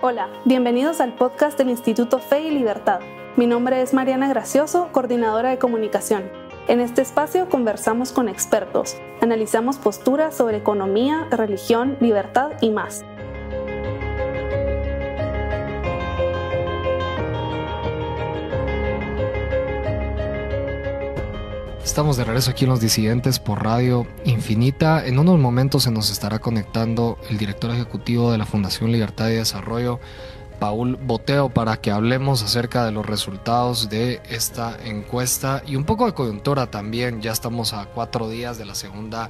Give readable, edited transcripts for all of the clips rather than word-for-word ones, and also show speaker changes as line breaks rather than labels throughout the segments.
Hola, bienvenidos al podcast del Instituto Fe y Libertad. Mi nombre es Mariana Gracioso, coordinadora de comunicación. En este espacio conversamos con expertos, analizamos posturas sobre economía, religión, libertad y más.
Estamos de regreso aquí en Los Disidentes por Radio Infinita. En unos momentos se nos estará conectando el director ejecutivo de la Fundación Libertad y Desarrollo, Paul Boteo, para que hablemos acerca de los resultados de esta encuesta y un poco de coyuntura también. Ya estamos a 4 días de la segunda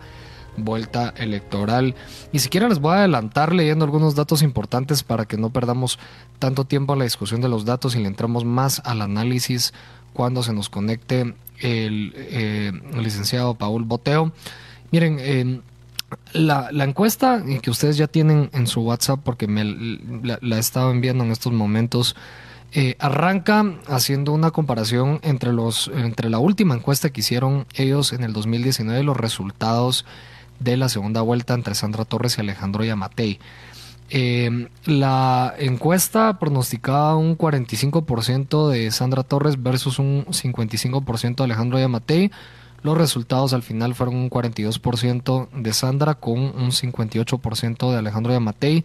vuelta electoral y si quieren les voy a adelantar leyendo algunos datos importantes para que no perdamos tanto tiempo en la discusión de los datos y le entramos más al análisis cuando se nos conecte el licenciado Paul Boteo. Miren, la encuesta que ustedes ya tienen en su WhatsApp, porque la he estado enviando en estos momentos, arranca haciendo una comparación entre la última encuesta que hicieron ellos en el 2019, los resultados de la segunda vuelta entre Sandra Torres y Alejandro Yamatei. La encuesta pronosticaba un 45% de Sandra Torres versus un 55% de Alejandro Yamatei. Los resultados al final fueron un 42% de Sandra con un 58% de Alejandro Yamatei.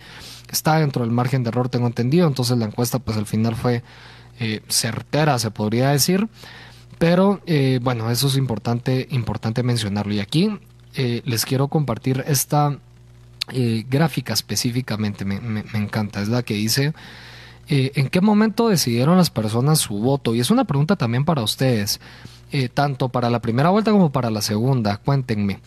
Está dentro del margen de error, tengo entendido, entonces la encuesta pues al final fue certera, se podría decir. Pero bueno, eso es importante mencionarlo. Y aquí les quiero compartir esta gráfica específicamente, me encanta, es la que dice ¿en qué momento decidieron las personas su voto? Y es una pregunta también para ustedes, tanto para la primera vuelta como para la segunda, cuéntenme.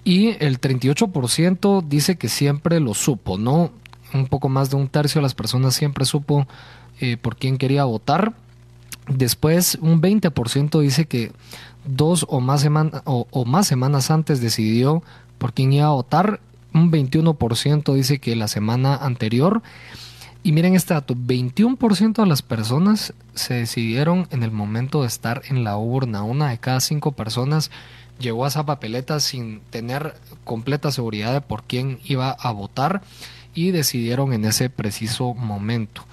Y el 38% dice que siempre lo supo, ¿no? Un poco más de un tercio de las personas siempre supo por quién quería votar. Después un 20% dice que 2 o más semanas antes decidió por quién iba a votar. Un 21% dice que la semana anterior. Y miren este dato, 21% de las personas se decidieron en el momento de estar en la urna. 1 de cada 5 personas llegó a esa papeleta sin tener completa seguridad de por quién iba a votar y decidieron en ese preciso momento.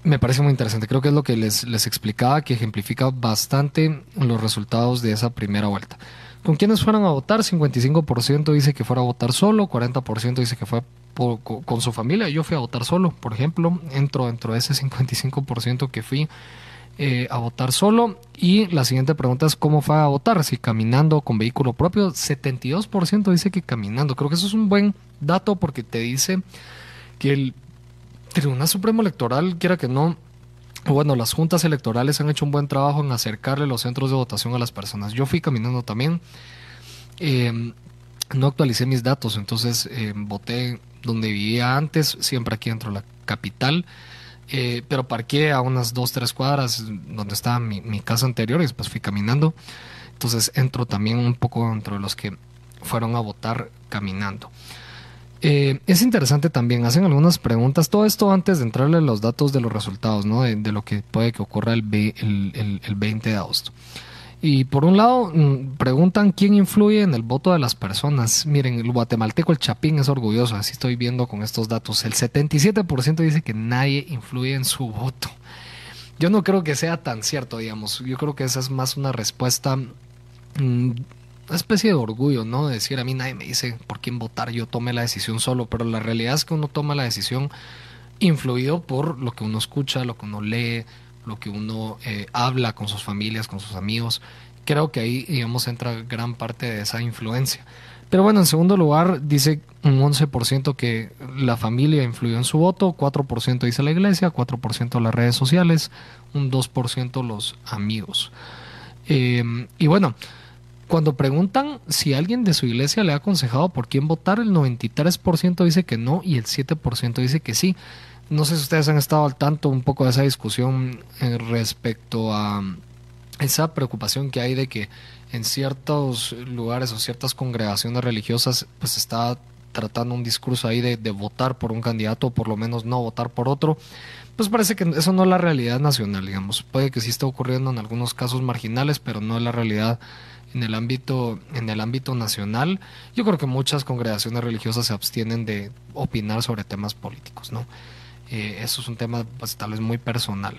Me parece muy interesante, creo que es lo que les explicaba, que ejemplifica bastante los resultados de esa primera vuelta. ¿Con quiénes fueron a votar? 55% dice que fuera a votar solo, 40% dice que fue con su familia. Yo fui a votar solo, por ejemplo, entro dentro de ese 55% que fui a votar solo. Y la siguiente pregunta es ¿cómo fue a votar? Si caminando o con vehículo propio. 72% dice que caminando. Creo que eso es un buen dato porque te dice que el Tribunal Supremo Electoral, quiera que no, bueno, las juntas electorales han hecho un buen trabajo en acercarle los centros de votación a las personas. Yo fui caminando también, no actualicé mis datos, entonces voté donde vivía antes, siempre aquí dentro de la capital, pero parqué a unas 2-3 cuadras donde estaba mi casa anterior y después fui caminando. Entonces entro también un poco dentro de los que fueron a votar caminando. Es interesante también, hacen algunas preguntas, todo esto antes de entrarle los datos de los resultados, ¿no? de lo que puede que ocurra el 20 de agosto. Y por un lado preguntan quién influye en el voto de las personas. Miren, el guatemalteco, el Chapín, es orgulloso, así estoy viendo con estos datos. El 77% dice que nadie influye en su voto. Yo no creo que sea tan cierto, digamos. Yo creo que esa es más una respuesta, una especie de orgullo, ¿no? De decir, a mí nadie me dice por quién votar, yo tomé la decisión solo, pero la realidad es que uno toma la decisión influido por lo que uno escucha, lo que uno lee, lo que uno habla con sus familias, con sus amigos. Creo que ahí, digamos, entra gran parte de esa influencia. Pero bueno, en segundo lugar, dice un 11% que la familia influyó en su voto, 4% dice la iglesia, 4% las redes sociales, un 2% los amigos. Y bueno, cuando preguntan si alguien de su iglesia le ha aconsejado por quién votar, el 93% dice que no y el 7% dice que sí. No sé si ustedes han estado al tanto un poco de esa discusión respecto a esa preocupación que hay de que en ciertos lugares o ciertas congregaciones religiosas pues se está tratando un discurso ahí de votar por un candidato o por lo menos no votar por otro. Pues parece que eso no es la realidad nacional, digamos. Puede que sí esté ocurriendo en algunos casos marginales, pero no es la realidad en el ámbito nacional, yo creo que muchas congregaciones religiosas se abstienen de opinar sobre temas políticos, ¿no? Eso es un tema pues, tal vez muy personal.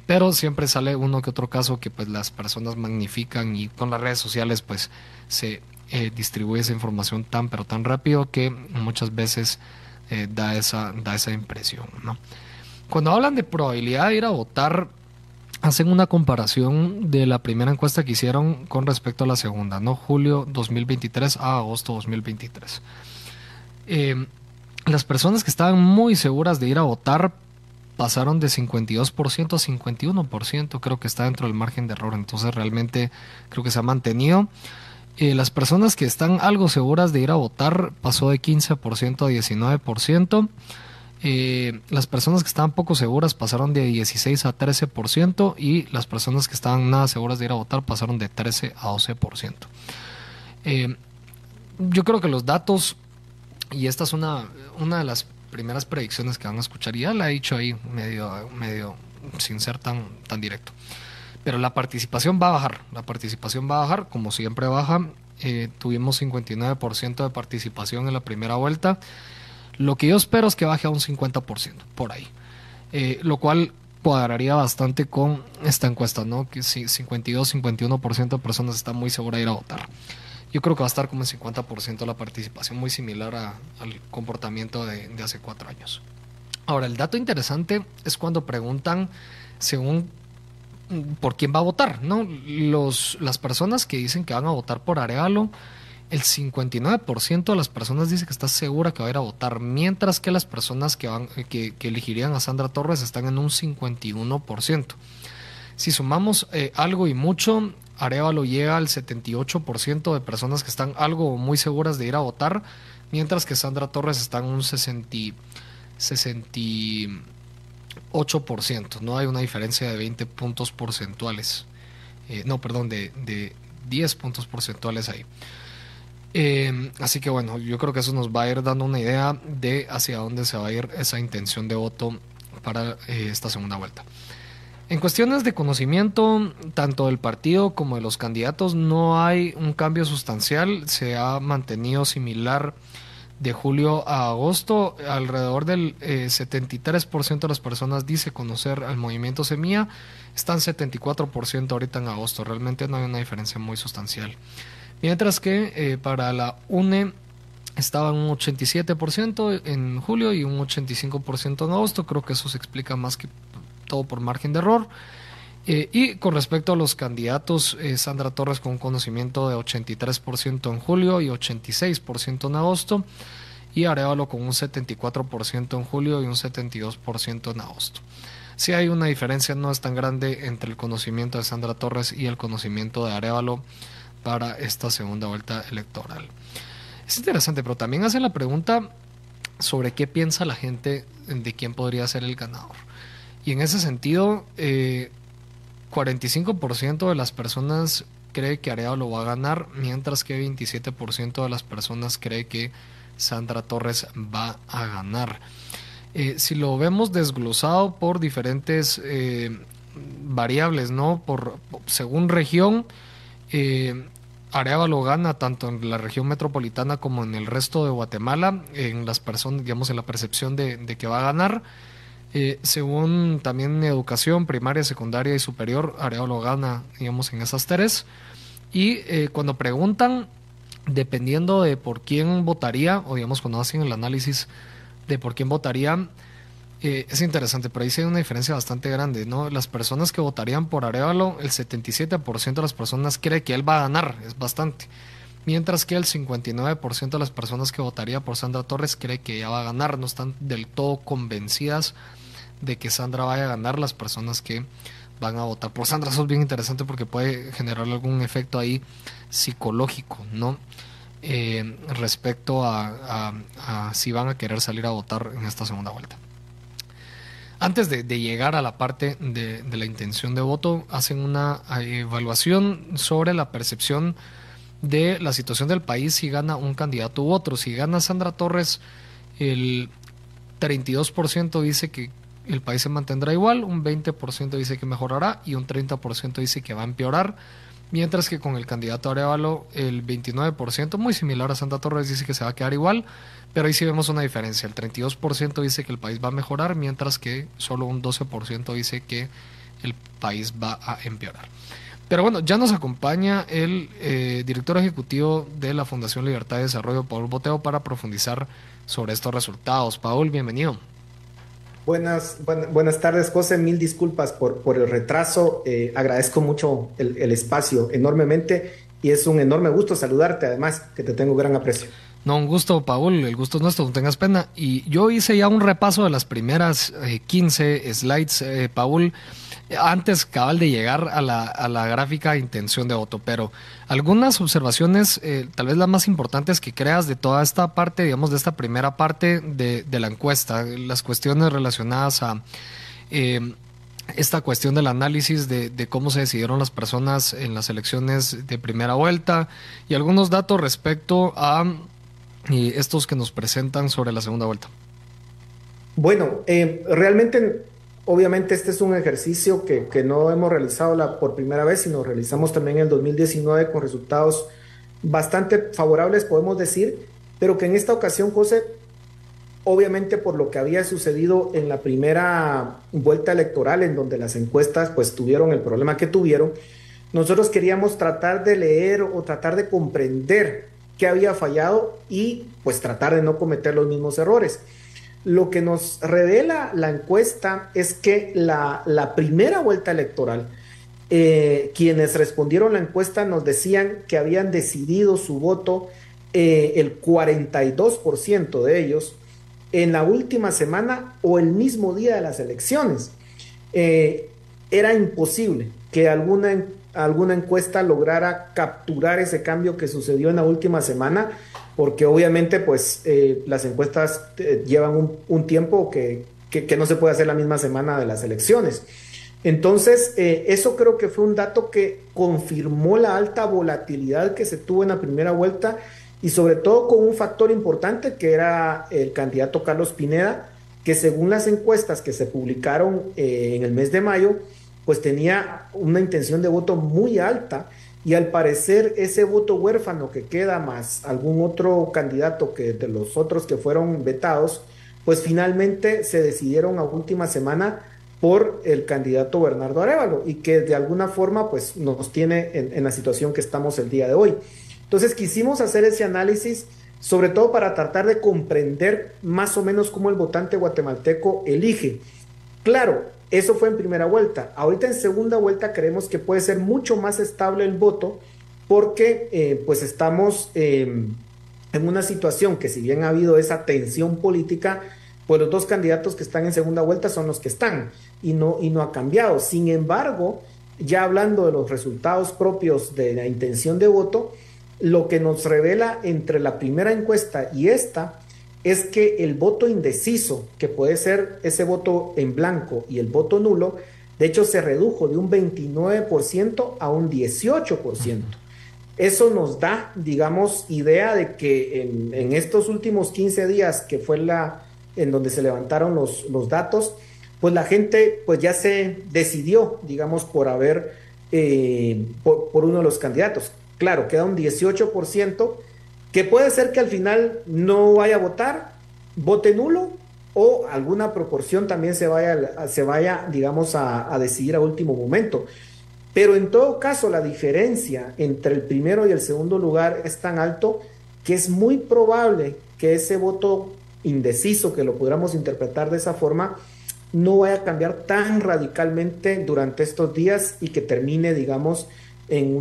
Pero siempre sale uno que otro caso que pues las personas magnifican, y con las redes sociales pues se distribuye esa información tan pero tan rápido que muchas veces da esa impresión, ¿no? Cuando hablan de probabilidad de ir a votar, hacen una comparación de la primera encuesta que hicieron con respecto a la segunda, ¿no? Julio 2023 a agosto 2023. Las personas que estaban muy seguras de ir a votar pasaron de 52% a 51%, creo que está dentro del margen de error, entonces realmente creo que se ha mantenido. Las personas que están algo seguras de ir a votar pasó de 15% a 19%. Las personas que estaban poco seguras pasaron de 16 a 13%, y las personas que estaban nada seguras de ir a votar pasaron de 13 a 12%. Yo creo que los datos, y esta es una de las primeras predicciones que van a escuchar, y ya la he dicho ahí medio sin ser tan directo, pero la participación va a bajar, como siempre baja. Tuvimos 59% de participación en la primera vuelta. Lo que yo espero es que baje a un 50%, por ahí. Lo cual cuadraría bastante con esta encuesta, ¿no? Que 52-51% de personas están muy seguras de ir a votar. Yo creo que va a estar como en 50% la participación, muy similar al comportamiento de hace 4 años. Ahora, el dato interesante es cuando preguntan según por quién va a votar, ¿no? Las personas que dicen que van a votar por Arévalo, el 59% de las personas dice que está segura que va a ir a votar, mientras que las personas que elegirían a Sandra Torres están en un 51%. Si sumamos algo y mucho, Arévalo llega al 78% de personas que están algo o muy seguras de ir a votar, mientras que Sandra Torres está en un 68%. No hay una diferencia de 20 puntos porcentuales. De 10 puntos porcentuales ahí. Así que bueno, yo creo que eso nos va a ir dando una idea de hacia dónde se va a ir esa intención de voto para esta segunda vuelta. En cuestiones de conocimiento, tanto del partido como de los candidatos, no hay un cambio sustancial. Se ha mantenido similar de julio a agosto. Alrededor del 73% de las personas dice conocer al movimiento Semilla. Están 74% ahorita en agosto. Realmente no hay una diferencia muy sustancial. Mientras que para la UNE estaba un 87% en julio y un 85% en agosto. Creo que eso se explica más que todo por margen de error. Y con respecto a los candidatos, Sandra Torres con un conocimiento de 83% en julio y 86% en agosto. Y Arévalo con un 74% en julio y un 72% en agosto. Si hay una diferencia, no es tan grande entre el conocimiento de Sandra Torres y el conocimiento de Arévalo para esta segunda vuelta electoral. Es interesante, pero también hace la pregunta sobre qué piensa la gente de quién podría ser el ganador. Y en ese sentido, 45% de las personas cree que Arévalo va a ganar, mientras que 27% de las personas cree que Sandra Torres va a ganar. Si lo vemos desglosado por diferentes variables, ¿no? Según región, Arévalo gana tanto en la región metropolitana como en el resto de Guatemala, en las personas, digamos, en la percepción de que va a ganar. Según también educación primaria, secundaria y superior, Arévalo gana, digamos, en esas tres. Y cuando preguntan, dependiendo de por quién votaría, o digamos cuando hacen el análisis de por quién votaría, es interesante, pero ahí sí hay una diferencia bastante grande, ¿no? Las personas que votarían por Arévalo, el 77% de las personas cree que él va a ganar, es bastante. Mientras que el 59% de las personas que votaría por Sandra Torres cree que ella va a ganar, no están del todo convencidas de que Sandra vaya a ganar. Las personas que van a votar por Sandra, eso es bien interesante porque puede generar algún efecto ahí psicológico, ¿no? Respecto a si van a querer salir a votar en esta segunda vuelta. Antes de llegar a la parte de la intención de voto, hacen una evaluación sobre la percepción de la situación del país si gana un candidato u otro. Si gana Sandra Torres, el 32% dice que el país se mantendrá igual, un 20% dice que mejorará y un 30% dice que va a empeorar. mientras que con el candidato Arévalo el 29%, muy similar a Santa Torres, dice que se va a quedar igual, pero ahí sí vemos una diferencia. El 32% dice que el país va a mejorar, mientras que solo un 12% dice que el país va a empeorar. Pero bueno, ya nos acompaña el director ejecutivo de la Fundación Libertad y Desarrollo, Paul Boteo, para profundizar sobre estos resultados. Paul, bienvenido.
Buenas tardes, José. Mil disculpas por el retraso. Agradezco mucho el espacio enormemente y es un enorme gusto saludarte, además, que te tengo gran aprecio.
No, un gusto, Paul, el gusto es nuestro, no tengas pena. Y yo hice ya un repaso de las primeras 15 slides, Paul, antes cabal de llegar a la gráfica de intención de voto, pero algunas observaciones, tal vez las más importantes que creas de toda esta parte, digamos, de esta primera parte de la encuesta, las cuestiones relacionadas a esta cuestión del análisis de cómo se decidieron las personas en las elecciones de primera vuelta y algunos datos respecto a estos que nos presentan sobre la segunda vuelta.
Bueno, realmente, obviamente este es un ejercicio que no hemos realizado por primera vez, sino realizamos también en el 2019 con resultados bastante favorables, podemos decir, pero que en esta ocasión, José, obviamente por lo que había sucedido en la primera vuelta electoral, en donde las encuestas pues tuvieron el problema que tuvieron, nosotros queríamos tratar de leer o tratar de comprender qué había fallado y pues tratar de no cometer los mismos errores. Lo que nos revela la encuesta es que la primera vuelta electoral, quienes respondieron la encuesta nos decían que habían decidido su voto, el 42% de ellos, en la última semana o el mismo día de las elecciones. Era imposible que alguna encuesta lograra capturar ese cambio que sucedió en la última semana, porque obviamente pues las encuestas llevan un tiempo que no se puede hacer la misma semana de las elecciones. Entonces, eso creo que fue un dato que confirmó la alta volatilidad que se tuvo en la primera vuelta y sobre todo con un factor importante que era el candidato Carlos Pineda, que según las encuestas que se publicaron en el mes de mayo, pues tenía una intención de voto muy alta y al parecer ese voto huérfano que queda más algún otro candidato que de los otros que fueron vetados, pues finalmente se decidieron a última semana por el candidato Bernardo Arévalo y que de alguna forma pues nos tiene en la situación que estamos el día de hoy. Entonces quisimos hacer ese análisis sobre todo para tratar de comprender más o menos cómo el votante guatemalteco elige. Claro, eso fue en primera vuelta. Ahorita en segunda vuelta creemos que puede ser mucho más estable el voto porque pues estamos en una situación que si bien ha habido esa tensión política, pues los dos candidatos que están en segunda vuelta son los que están y no ha cambiado. Sin embargo, ya hablando de los resultados propios de la intención de voto, lo que nos revela entre la primera encuesta y esta es que el voto indeciso, que puede ser ese voto en blanco y el voto nulo, de hecho se redujo de un 29% a un 18%. Eso nos da, digamos, idea de que en estos últimos 15 días, que fue en donde se levantaron los datos, pues la gente pues ya se decidió, digamos, por uno de los candidatos. Claro, queda un 18%, que puede ser que al final no vaya a votar, vote nulo, o alguna proporción también se vaya digamos, a decidir a último momento. Pero en todo caso, la diferencia entre el primero y el segundo lugar es tan alto que es muy probable que ese voto indeciso, que lo pudiéramos interpretar de esa forma, no vaya a cambiar tan radicalmente durante estos días y que termine, digamos, en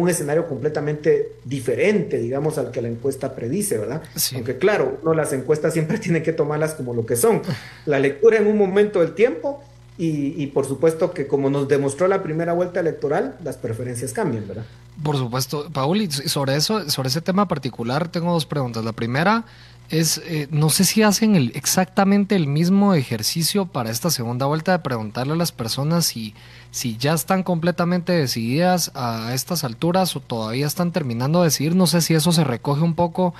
un escenario completamente diferente, digamos, al que la encuesta predice, ¿verdad? Sí. Aunque claro, las encuestas siempre tienen que tomarlas como lo que son, la lectura en un momento del tiempo y por supuesto que como nos demostró la primera vuelta electoral, las preferencias cambian, ¿verdad? Por
supuesto, Paul, y sobre ese tema particular tengo dos preguntas. La primera es, no sé si hacen exactamente el mismo ejercicio para esta segunda vuelta de preguntarle a las personas si ya están completamente decididas a estas alturas o todavía están terminando de decidir. No sé si eso se recoge un poco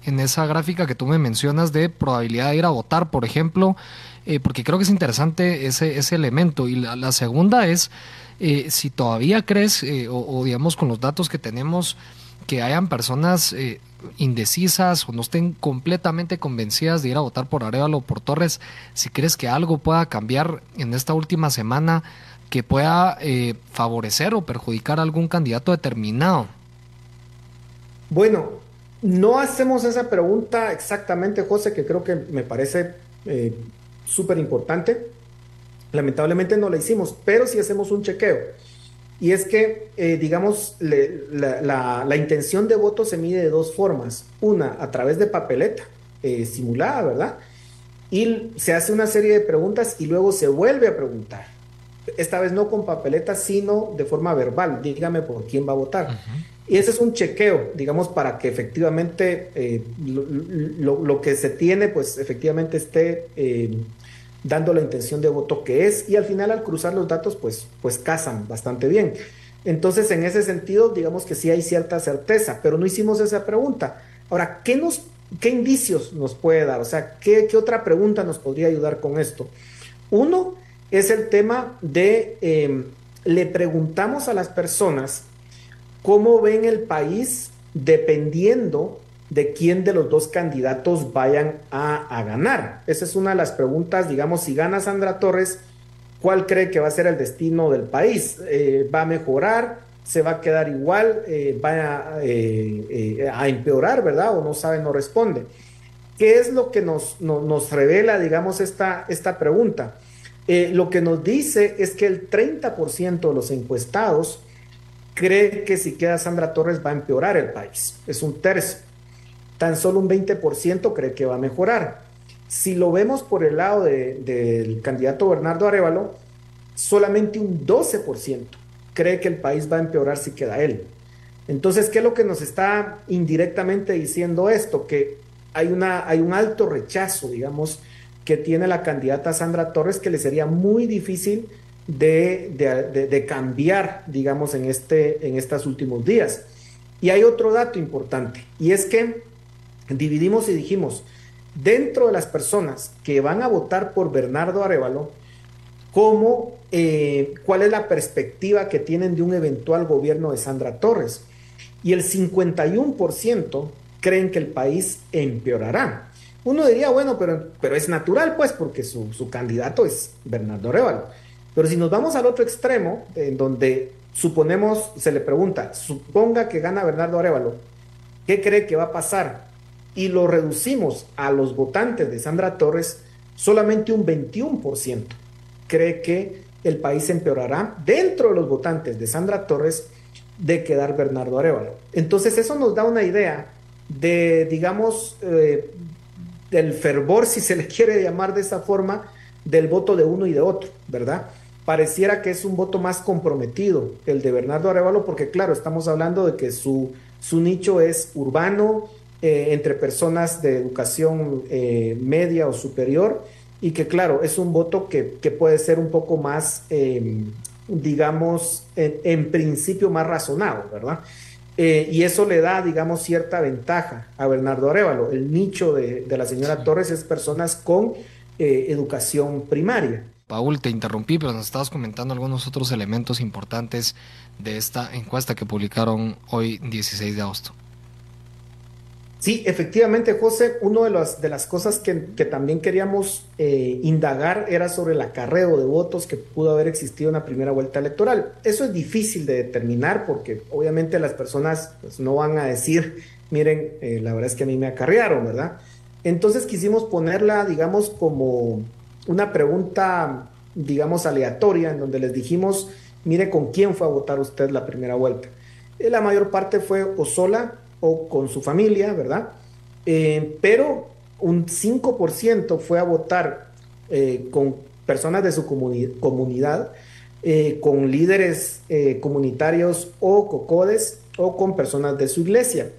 en esa gráfica que tú me mencionas de probabilidad de ir a votar, por ejemplo, porque creo que es interesante ese elemento. Y la segunda es si todavía crees, o digamos con los datos que tenemos, que hayan personas indecisas o no estén completamente convencidas de ir a votar por Arévalo o por Torres, si crees que algo pueda cambiar en esta última semana que pueda favorecer o perjudicar a algún candidato determinado.
Bueno, no hacemos esa pregunta exactamente, José, que creo que me parece súper importante. Lamentablemente no la hicimos, pero sí hacemos un chequeo. Y es que, digamos, la intención de voto se mide de dos formas. Una, a través de papeleta simulada, ¿verdad? Y se hace una serie de preguntas y luego se vuelve a preguntar. Esta vez no con papeleta, sino de forma verbal. Dígame por quién va a votar. Uh-huh. Y ese es un chequeo, digamos, para que efectivamente lo que se tiene, pues efectivamente esté dando la intención de voto que es, y al final al cruzar los datos pues casan bastante bien. Entonces en ese sentido digamos que sí hay cierta certeza, pero no hicimos esa pregunta. Ahora, ¿qué indicios nos puede dar? O sea, ¿qué otra pregunta nos podría ayudar con esto? Uno es el tema de le preguntamos a las personas cómo ven el país dependiendo de quién de los dos candidatos vayan a ganar. Esa es una de las preguntas, digamos, si gana Sandra Torres, ¿cuál cree que va a ser el destino del país? ¿Va a mejorar? ¿Se va a quedar igual? ¿Va a empeorar, verdad? ¿O no sabe, no responde? ¿Qué es lo que nos revela, digamos, esta pregunta? Lo que nos dice es que el 30% de los encuestados cree que si queda Sandra Torres va a empeorar el país. Es un tercio. Tan solo un 20% cree que va a mejorar. Si lo vemos por el lado del candidato Bernardo Arévalo, solamente un 12% cree que el país va a empeorar si queda él. Entonces, ¿qué es lo que nos está indirectamente diciendo esto? Que hay un alto rechazo, digamos, que tiene la candidata Sandra Torres, que le sería muy difícil de cambiar, digamos, en estos últimos días. Y hay otro dato importante, y es que dividimos y dijimos, dentro de las personas que van a votar por Bernardo Arévalo, ¿cuál es la perspectiva que tienen de un eventual gobierno de Sandra Torres? Y el 51% creen que el país empeorará. Uno diría, bueno, pero es natural, pues, porque su candidato es Bernardo Arévalo. Pero si nos vamos al otro extremo, en donde suponemos, se le pregunta, suponga que gana Bernardo Arévalo, ¿qué cree que va a pasar? Y lo reducimos a los votantes de Sandra Torres, solamente un 21% cree que el país empeorará dentro de los votantes de Sandra Torres de quedar Bernardo Arévalo. Entonces eso nos da una idea de, digamos, del fervor, si se le quiere llamar de esa forma, del voto de uno y de otro, ¿verdad? Pareciera que es un voto más comprometido el de Bernardo Arévalo, porque claro, estamos hablando de que su nicho es urbano, entre personas de educación media o superior, y que claro, es un voto que puede ser un poco más, digamos, en principio más razonado, ¿verdad? Y eso le da, digamos, cierta ventaja a Bernardo Arévalo. El nicho de la señora Torres es personas con educación primaria.
Paul, te interrumpí, pero nos estabas comentando algunos otros elementos importantes de esta encuesta que publicaron hoy, 16 de agosto.
Sí, efectivamente, José, una de las cosas que también queríamos indagar era sobre el acarreo de votos que pudo haber existido en la primera vuelta electoral. Eso es difícil de determinar porque obviamente las personas pues, no van a decir, miren, la verdad es que a mí me acarrearon, ¿verdad? Entonces quisimos ponerla, digamos, como una pregunta, digamos, aleatoria, en donde les dijimos, mire, ¿con quién fue a votar usted la primera vuelta? La mayor parte fue o sola o con su familia, ¿verdad? Pero un 5% fue a votar con personas de su comunidad, con líderes comunitarios o cocodes, o con personas de su iglesia.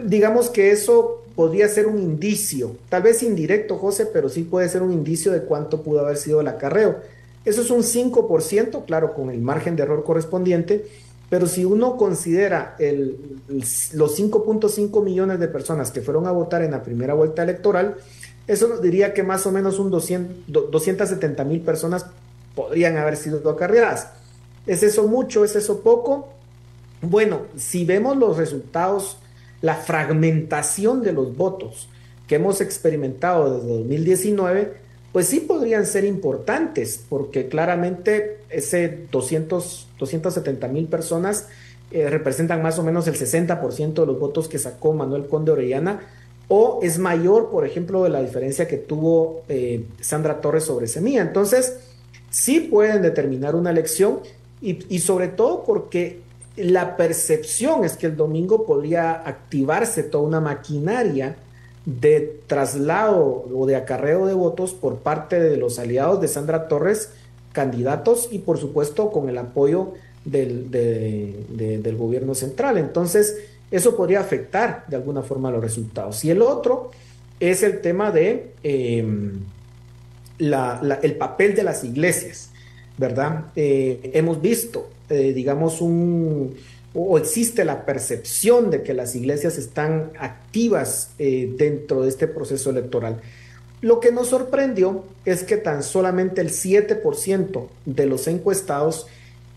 Digamos que eso podría ser un indicio, tal vez indirecto, José, pero sí puede ser un indicio de cuánto pudo haber sido el acarreo. Eso es un 5%, claro, con el margen de error correspondiente, pero si uno considera los 5.5 millones de personas que fueron a votar en la primera vuelta electoral, eso nos diría que más o menos 270,000 personas podrían haber sido acarreadas. ¿Es eso mucho? ¿Es eso poco? Bueno, si vemos los resultados, la fragmentación de los votos que hemos experimentado desde 2019, pues sí podrían ser importantes, porque claramente ese 270,000 personas representan más o menos el 60% de los votos que sacó Manuel Conde Orellana, o es mayor, por ejemplo, de la diferencia que tuvo Sandra Torres sobre Semilla. Entonces, sí pueden determinar una elección y sobre todo porque la percepción es que el domingo podría activarse toda una maquinaria de traslado o de acarreo de votos por parte de los aliados de Sandra Torres, candidatos y por supuesto con el apoyo del gobierno central. Entonces, eso podría afectar de alguna forma los resultados. Y el otro es el tema de el papel de las iglesias, ¿verdad? Hemos visto, digamos, o existe la percepción de que las iglesias están activas dentro de este proceso electoral. Lo que nos sorprendió es que tan solamente el 7% de los encuestados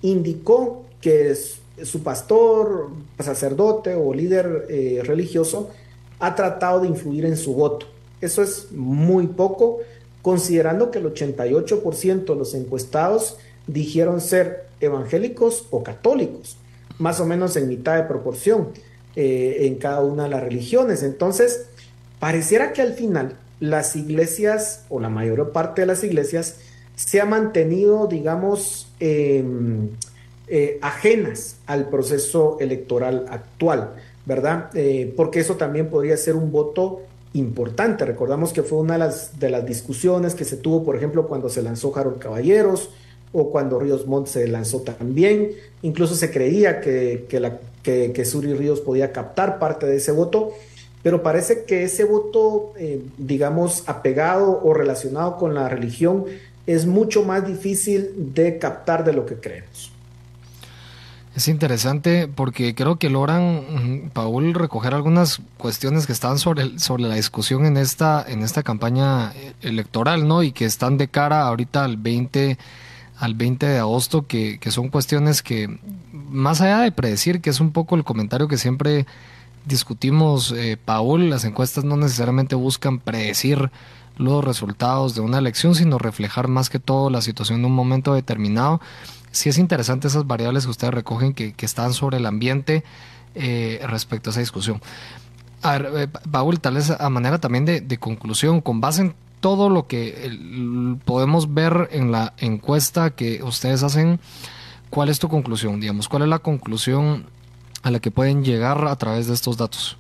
indicó que su pastor, sacerdote o líder religioso ha tratado de influir en su voto. Eso es muy poco, considerando que el 88% de los encuestados dijeron ser evangélicos o católicos, más o menos en mitad de proporción en cada una de las religiones. Entonces, pareciera que al final las iglesias, o la mayor parte de las iglesias, se ha mantenido, digamos, ajenas al proceso electoral actual, ¿verdad? Porque eso también podría ser un voto importante. Recordamos que fue una de las discusiones que se tuvo, por ejemplo, cuando se lanzó Harold Caballeros o cuando Ríos Montt se lanzó también. Incluso se creía que Suri Ríos podía captar parte de ese voto, pero parece que ese voto, digamos, apegado o relacionado con la religión es mucho más difícil de captar de lo que creemos.
Es interesante porque creo que logran, Paul, recoger algunas cuestiones que están sobre la discusión en esta campaña electoral, ¿no? Y que están de cara ahorita al 20 de agosto, que son cuestiones que, más allá de predecir, que es un poco el comentario que siempre discutimos, Paul, las encuestas no necesariamente buscan predecir los resultados de una elección, sino reflejar más que todo la situación de un momento determinado. Sí es interesante esas variables que ustedes recogen que están sobre el ambiente respecto a esa discusión. A ver, Paul, tal vez a manera también de conclusión, con base en todo lo que podemos ver en la encuesta que ustedes hacen, ¿cuál es tu conclusión? Digamos, ¿cuál es la conclusión a la que pueden llegar a través de estos datos?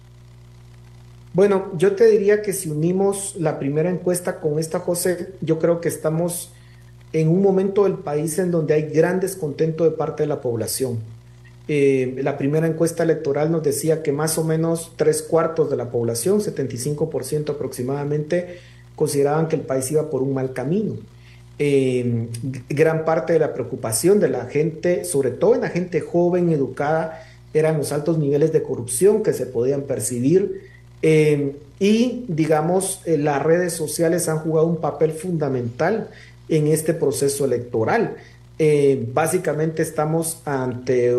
Bueno, yo te diría que si unimos la primera encuesta con esta, José, yo creo que estamos en un momento del país en donde hay gran descontento de parte de la población. La primera encuesta electoral nos decía que más o menos 3/4 de la población, 75% aproximadamente, consideraban que el país iba por un mal camino. Gran parte de la preocupación de la gente, sobre todo en la gente joven, educada, eran los altos niveles de corrupción que se podían percibir. Y, digamos, las redes sociales han jugado un papel fundamental en este proceso electoral. Básicamente estamos ante,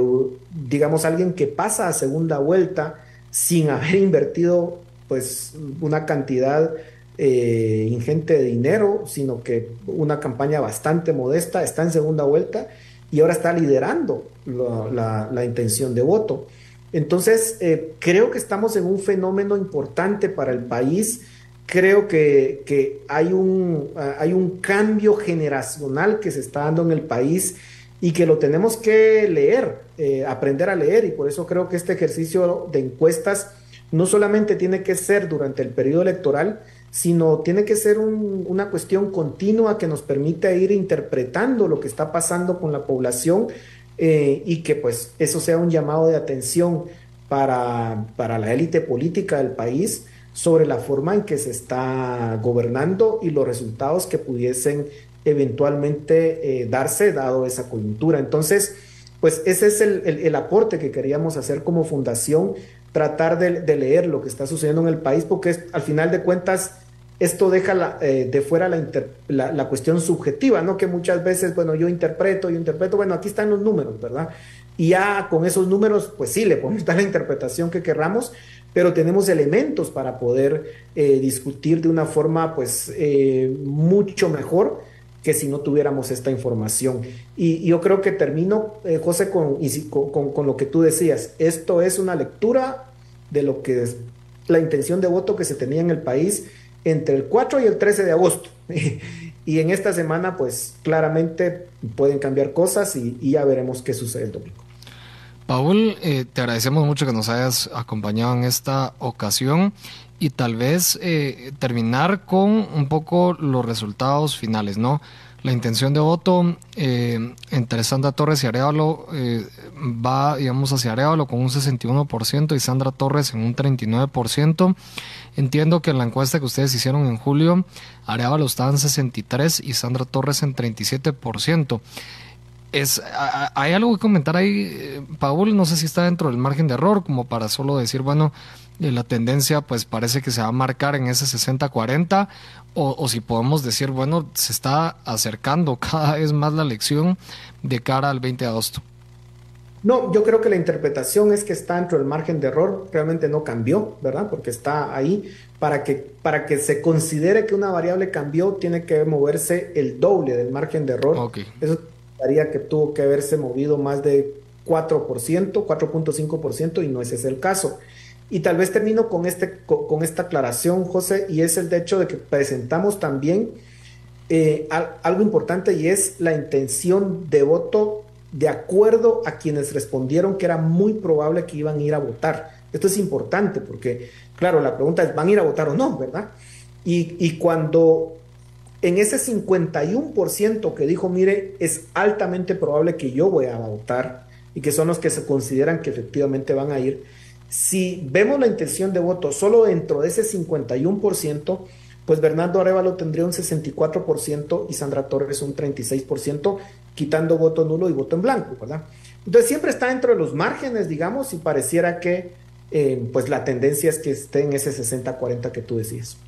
digamos, alguien que pasa a segunda vuelta sin haber invertido pues una cantidad ingente de dinero, sino que una campaña bastante modesta, está en segunda vuelta y ahora está liderando la intención de voto. Entonces, creo que estamos en un fenómeno importante para el país. Creo que hay un cambio generacional que se está dando en el país y que lo tenemos que leer, aprender a leer, y por eso creo que este ejercicio de encuestas no solamente tiene que ser durante el periodo electoral, sino tiene que ser una cuestión continua que nos permita ir interpretando lo que está pasando con la población, y que pues eso sea un llamado de atención para la élite política del país sobre la forma en que se está gobernando y los resultados que pudiesen eventualmente darse dado esa coyuntura. Entonces, pues ese es el aporte que queríamos hacer como fundación, tratar de leer lo que está sucediendo en el país, porque al final de cuentas esto deja de fuera la cuestión subjetiva, ¿no? Que muchas veces, bueno, yo interpreto, bueno, aquí están los números, ¿verdad? Y ya con esos números, pues sí, le podemos dar la interpretación que querramos, pero tenemos elementos para poder discutir de una forma, pues, mucho mejor que si no tuviéramos esta información. Y yo creo que termino, José, con lo que tú decías. Esto es una lectura de lo que es la intención de voto que se tenía en el país entre el 4 y el 13 de agosto. Y en esta semana, pues claramente pueden cambiar cosas y ya veremos qué sucede el domingo.
Paul, te agradecemos mucho que nos hayas acompañado en esta ocasión y tal vez terminar con un poco los resultados finales, ¿no? La intención de voto entre Sandra Torres y Arévalo va, digamos, hacia Arévalo con un 61% y Sandra Torres en un 39%. Entiendo que en la encuesta que ustedes hicieron en julio, Arévalo estaba en 63% y Sandra Torres en 37%. ¿Hay algo que comentar ahí, Paul? No sé si está dentro del margen de error, como para solo decir, bueno, la tendencia pues parece que se va a marcar en ese 60-40, o si podemos decir, bueno, se está acercando cada vez más la elección de cara al 20 de agosto.
No, yo creo que la interpretación es que está dentro del margen de error, realmente no cambió, ¿verdad? Porque está ahí. Para que se considere que una variable cambió, tiene que moverse el doble del margen de error.
Okay.
Eso significaría que tuvo que haberse movido más de 4%, 4.5%, y no ese es el caso. Y tal vez termino con esta aclaración, José, y es el hecho de que presentamos también algo importante, y es la intención de voto de acuerdo a quienes respondieron que era muy probable que iban a ir a votar. Esto es importante porque, claro, la pregunta es, ¿van a ir a votar o no, verdad? Y cuando en ese 51% que dijo, mire, es altamente probable que yo voy a votar, y que son los que se consideran que efectivamente van a ir, si vemos la intención de voto solo dentro de ese 51%, pues Bernardo Arévalo tendría un 64% y Sandra Torres un 36%, quitando voto nulo y voto en blanco, ¿verdad? Entonces siempre está dentro de los márgenes, digamos, y pareciera que pues la tendencia es que esté en ese 60-40 que tú decías.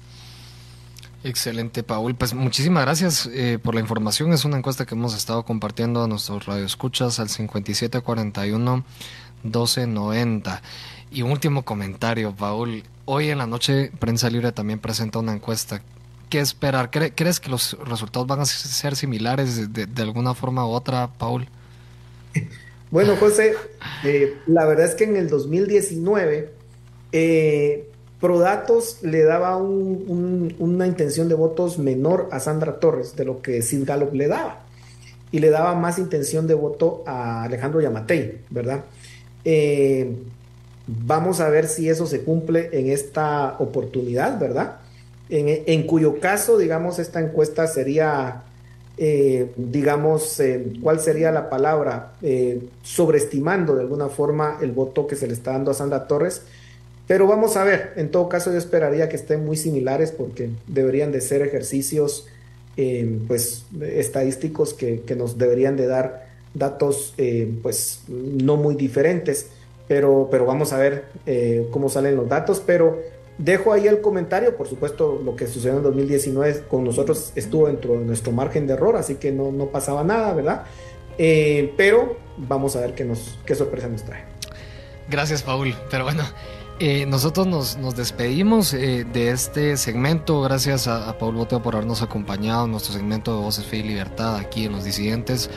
Excelente, Paul. Pues muchísimas gracias por la información. Es una encuesta que hemos estado compartiendo a nuestros radioescuchas al 5741-1290. Y un último comentario, Paul. Hoy en la noche Prensa Libre también presenta una encuesta. ¿Qué esperar? ¿Crees que los resultados van a ser similares de alguna forma u otra, Paul?
Bueno, José, la verdad es que en el 2019 Prodatos le daba una intención de votos menor a Sandra Torres de lo que Sid Gallup le daba, y le daba más intención de voto a Alejandro Yamatei, ¿verdad? Vamos a ver si eso se cumple en esta oportunidad, ¿verdad? En cuyo caso, digamos, esta encuesta sería, ¿cuál sería la palabra? Sobreestimando de alguna forma el voto que se le está dando a Sandra Torres. Pero vamos a ver, en todo caso yo esperaría que estén muy similares, porque deberían de ser ejercicios pues estadísticos que nos deberían de dar datos pues no muy diferentes, pero vamos a ver cómo salen los datos. Pero dejo ahí el comentario. Por supuesto, lo que sucedió en 2019 con nosotros estuvo dentro de nuestro margen de error, así que no pasaba nada, ¿verdad? Pero vamos a ver qué sorpresa nos trae.
Gracias, Paul. Pero bueno, nosotros nos despedimos de este segmento. Gracias a Paul Boteo por habernos acompañado en nuestro segmento de Voces, Fe y Libertad aquí en Los Disidentes.